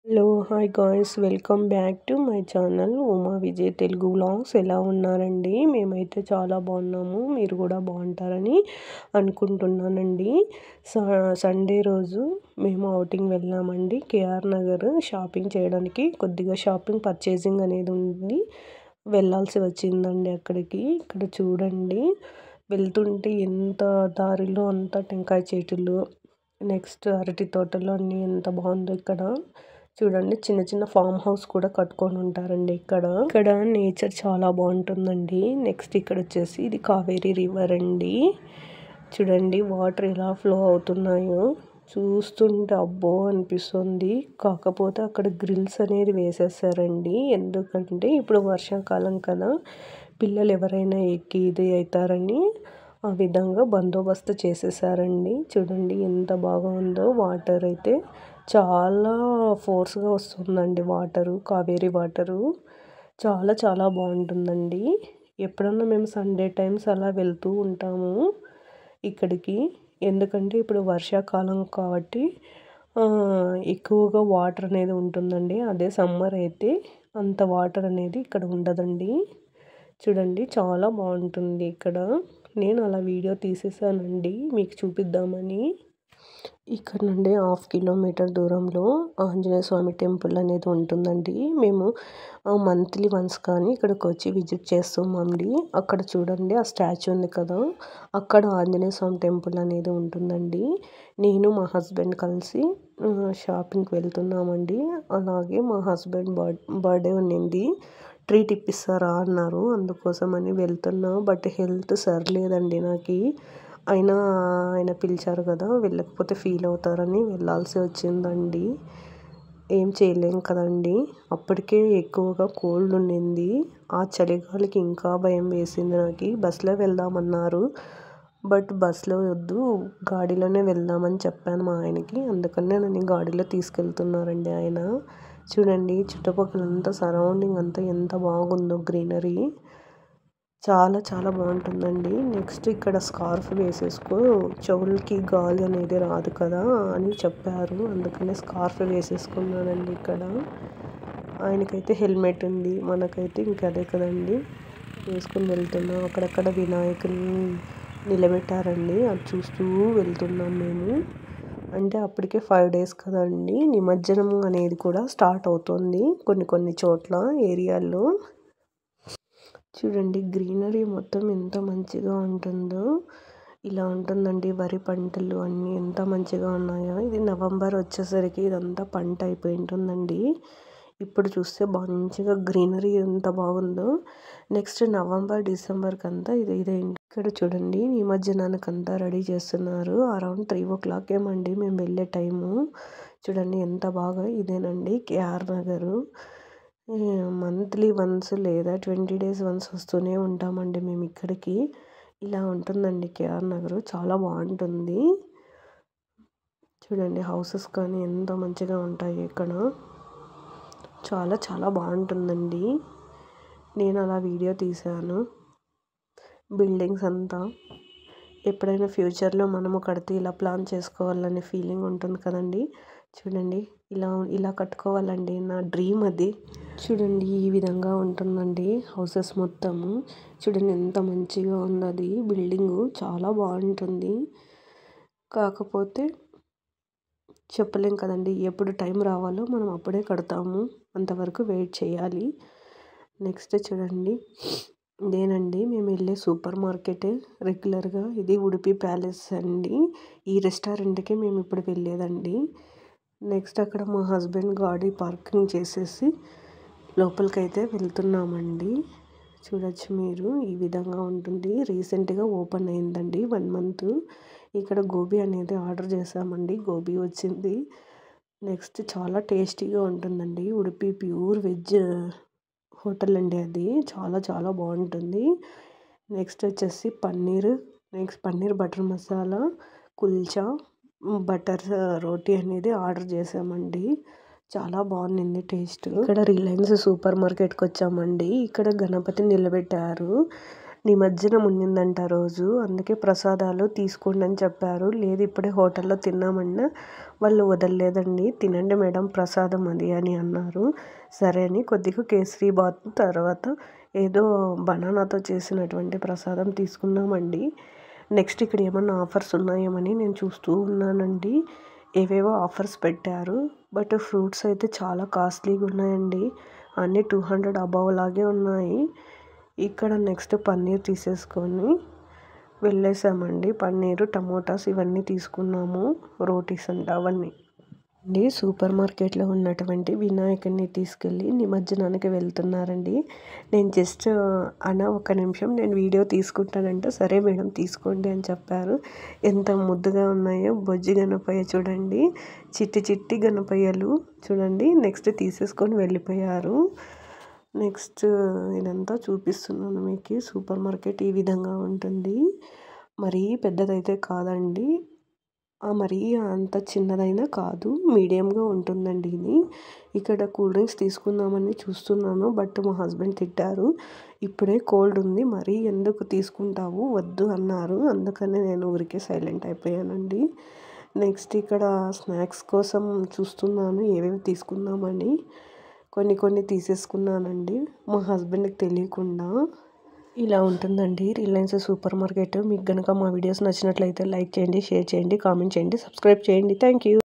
Hello hi guys welcome back to my channel Uma Vijay Telugu vlogs. ఎలా ఉన్నారండి? మేమైతే చాలా బాగున్నాము, మీరు కూడా బాగుంటారని అనుకుంటున్నానండి. సండే రోజు మేము అవుటింగ్ వెళ్ళామండి కేఆర్ నగర్ షాపింగ్ చేయడానికి. కొద్దిగా షాపింగ్ పర్చేసింగ్ అనేది ఉంది, వెళ్ళాల్సి వచ్చిందండి అక్కడికి. ఇక్కడ చూడండి, వెళ్తుంటే ఎంత దారిలో అంతా టెంకాయ చెట్లు, నెక్స్ట్ అరటి తోటలు అన్నీ ఎంత బాగుందో ఇక్కడ. చూడండి, చిన్న చిన్న ఫామ్ హౌస్ కూడా కట్టుకొని ఉంటారండి ఇక్కడ నేచర్ చాలా బాగుంటుందండి. నెక్స్ట్ ఇక్కడ వచ్చేసి ఇది కావేరీ రివర్ అండి. చూడండి వాటర్ ఎలా ఫ్లో అవుతున్నాయో చూస్తుంటే అబ్బో అనిపిస్తుంది. కాకపోతే అక్కడ గ్రిల్స్ అనేది వేసేసారండి, ఎందుకంటే ఇప్పుడు వర్షాకాలం కదా, పిల్లలు ఎవరైనా ఎక్కి ఇది అవుతారని ఆ విధంగా బందోబస్తు చేసేసారండి. చూడండి ఎంత బాగా ఉందో. వాటర్ అయితే చాలా ఫోర్స్గా వస్తుందండి, కావేరీ వాటరు చాలా చాలా బాగుంటుందండి. ఎప్పుడన్నా మేము సండే టైమ్స్ అలా వెళ్తూ ఉంటాము ఇక్కడికి, ఎందుకంటే ఇప్పుడు వర్షాకాలం కాబట్టి ఎక్కువగా వాటర్ అనేది ఉంటుందండి. అదే సమ్మర్ అయితే అంత వాటర్ అనేది ఇక్కడ ఉండదండి. చూడండి చాలా బాగుంటుంది ఇక్కడ. నేను అలా వీడియో తీసేసానండి మీకు చూపిద్దామని. ఇక్కడ నుండి 1/2 కిలోమీటర్ దూరంలో ఆంజనేయ స్వామి టెంపుల్ అనేది ఉంటుందండి. మేము మంత్లీ వన్స్ కానీ ఇక్కడికి వచ్చి విజిట్ చేస్తామండి. అక్కడ చూడండి, ఆ స్టాచ్యూ ఉంది కదా, అక్కడ ఆంజనేయ స్వామి టెంపుల్ అనేది ఉంటుందండి. నేను మా హస్బెండ్ కలిసి షాపింగ్కి వెళ్తున్నామండి. అలాగే మా హస్బెండ్ బర్త్డే ఉన్నింది, ట్రీట్ ఇప్పిస్తారా అన్నారు, అందుకోసమని వెళ్తున్నా. బట్ హెల్త్ సరిలేదండి నాకు. ఆయన పిలిచారు కదా, వెళ్ళకపోతే ఫీల్ అవుతారని వెళ్ళాల్సి వచ్చిందండి. ఏం చేయలేం కదండి. అప్పటికే ఎక్కువగా కోల్డ్ ఉండింది, ఆ చలిగాలికి ఇంకా భయం వేసింది నాకు. బస్సులో వెళ్దామన్నారు, బట్ బస్సులో వద్దు గాడిలోనే వెళ్దామని చెప్పాను మా ఆయనకి, అందుకనే నన్ను గాడిలో తీసుకెళ్తున్నారండి ఆయన. చూడండి చుట్టుపక్కలంతా సరౌండింగ్ అంతా ఎంత బాగుందో, గ్రీనరీ చాలా చాలా బాగుంటుందండి. నెక్స్ట్ ఇక్కడ స్కార్ఫ్ వేసేసుకో, చెవులకి గాలి అనేది రాదు కదా అని చెప్పారు, అందుకనే స్కార్ఫ్ వేసేసుకున్నానండి. ఇక్కడ ఆయనకైతే హెల్మెట్ ఉంది, మనకైతే ఇంకా అదే కదండి వేసుకుని వెళ్తున్నాం. అక్కడక్కడ వినాయకుని నిలబెట్టారండి, అది చూస్తూ వెళ్తున్నాం మేము. అంటే అప్పటికే 5 days కదండి, నిమజ్జనం అనేది కూడా స్టార్ట్ అవుతుంది కొన్ని చోట్ల ఏరియాల్లో. చూడండి గ్రీనరీ మొత్తం ఎంత మంచిగా ఉంటుందో. ఇలా ఉంటుందండి వరి పంటలు అన్నీ ఎంత మంచిగా ఉన్నాయో. ఇది నవంబర్ వచ్చేసరికి ఇదంతా పంట అయిపోయి ఉంటుందండి. ఇప్పుడు చూస్తే మంచిగా గ్రీనరీ ఎంత బాగుందో. నెక్స్ట్ నవంబర్ డిసెంబర్కి అంతా ఇదే. ఇక్కడ చూడండి నిమజ్జనానికి అంతా రెడీ చేస్తున్నారు. అరౌండ్ 3 o'clock ఏమండి మేము వెళ్ళే టైము. చూడండి ఎంత బాగా. ఇదేనండి కేఆర్ నగరు. మంత్లీ వన్స్ లేదా 20 days వన్స్ వస్తూనే ఉంటామండి మేము ఇక్కడికి. ఇలా ఉంటుందండి కేఆర్ నగరు, చాలా బాగుంటుంది. చూడండి హౌసెస్ కానీ ఎంత మంచిగా ఉంటాయి ఇక్కడ, చాలా చాలా బాగుంటుందండి. నేను అలా వీడియో తీశాను. బిల్డింగ్స్ అంతా ఎప్పుడైనా ఫ్యూచర్లో మనము కడితే ఇలా ప్లాన్ చేసుకోవాలనే ఫీలింగ్ ఉంటుంది కదండి. చూడండి ఇలా కట్టుకోవాలండి, నా డ్రీమ్ అది. చూడండి ఈ విధంగా ఉంటుందండి హౌసెస్ మొత్తము. చూడండి ఎంత మంచిగా ఉన్నది బిల్డింగు, చాలా బాగుంటుంది. కాకపోతే చెప్పలేం కదండి, ఎప్పుడు టైం రావాలో మనం అప్పుడే కడతాము, అంతవరకు వెయిట్ చేయాలి. నెక్స్ట్ చూడండి, ఇదేనండి మేము వెళ్ళే సూపర్ మార్కెట్ రెగ్యులర్గా. ఇది ఉడిపి ప్యాలెస్ అండి, ఈ రెస్టారెంట్కి మేము ఇప్పుడు వెళ్ళేదండి. నెక్స్ట్ అక్కడ మా హస్బెండ్ గాడి పార్కింగ్ చేసేసి లోపలికైతే వెళ్తున్నామండి. చూడొచ్చు మీరు, ఈ విధంగా ఉంటుంది. రీసెంట్గా ఓపెన్ అయిందండి 1 month. ఇక్కడ గోబీ అనేది ఆర్డర్ చేసామండి, గోబీ వచ్చింది. నెక్స్ట్ చాలా టేస్టీగా ఉంటుందండి. ఉడిపి ప్యూర్ వెజ్ హోటల్ అండి అది, చాలా చాలా బాగుంటుంది. నెక్స్ట్ వచ్చేసి పన్నీర్ బటర్ మసాలా, కుల్చా, బటర్ రోటీ అనేది ఆర్డర్ చేసామండి. చాలా బాగుంది టేస్ట్. ఇక్కడ రిలయన్స్ సూపర్ మార్కెట్కి వచ్చామండి. ఇక్కడ గణపతిని నిలబెట్టారు. నిమజ్జనం ఉన్నిందంట రోజు, అందుకే ప్రసాదాలు తీసుకోండి అని చెప్పారు. లేదు ఇప్పుడే హోటల్లో తిన్నామన్నా వాళ్ళు వదలలేదండి. తినండి మేడం ప్రసాదం అది అని అన్నారు. సరే అని కొద్దిగా కేసరి బాత్ తర్వాత ఏదో బనానాతో చేసినటువంటి ప్రసాదం తీసుకున్నామండి. నెక్స్ట్ ఇక్కడ ఏమన్నా ఆఫర్స్ ఉన్నాయేమని నేను చూస్తూ ఉన్నానండి. ఏవేవో ఆఫర్స్ పెట్టారు. బట్ ఫ్రూట్స్ అయితే చాలా కాస్ట్లీగా ఉన్నాయండి. అన్నీ 200 అబవ్ లాగే ఉన్నాయి. ఇక్కడ నెక్స్ట్ పన్నీర్ తీసేసుకొని వెళ్ళేసామండి. పన్నీరు టమోటాస్ ఇవన్నీ తీసుకున్నాము. రోటీస్ అంట అవన్నీ అండి. సూపర్ మార్కెట్లో ఉన్నటువంటి వినాయకుడిని తీసుకెళ్ళి నిమజ్జనానికి వెళ్తున్నారండి. నేను జస్ట్ ఒక నిమిషం నేను వీడియో తీసుకుంటానంటే సరే మేడం తీసుకోండి అని చెప్పారు. ఎంత ముద్దుగా ఉన్నాయో బొజ్జి గణపయ్య చూడండి, చిట్టి చిట్టి గణపయ్యలు చూడండి. నెక్స్ట్ తీసేసుకొని వెళ్ళిపోయారు. నెక్స్ట్ ఇదంతా చూపిస్తున్నాను మీకు. సూపర్ మార్కెట్ ఈ విధంగా ఉంటుంది. మరీ పెద్దదైతే కాదండి, మరీ అంత చిన్నదైనా కాదు, మీడియంగా ఉంటుందండి ఇది. ఇక్కడ కూల్ డ్రింక్స్ తీసుకుందామని చూస్తున్నాను. బట్ మా హస్బెండ్ తిట్టారు, ఇప్పుడే కోల్డ్ ఉంది మరీ ఎందుకు తీసుకుంటావు వద్దు అన్నారు. అందుకనే నేను ఊరికే సైలెంట్ అయిపోయానండి. నెక్స్ట్ ఇక్కడ స్నాక్స్ కోసం చూస్తున్నాను ఏవేవి తీసుకుందామని. కొన్ని తీసేసుకున్నానండి మా హస్బెండ్కి తెలియకుండా. ఇలా ఉంటుందండి రిలయన్స్ సూపర్ మార్కెట్. మీకు కనుక మా వీడియోస్ నచ్చినట్లయితే లైక్ చేయండి, షేర్ చేయండి, కామెంట్ చేయండి, సబ్స్క్రైబ్ చేయండి. Thank you.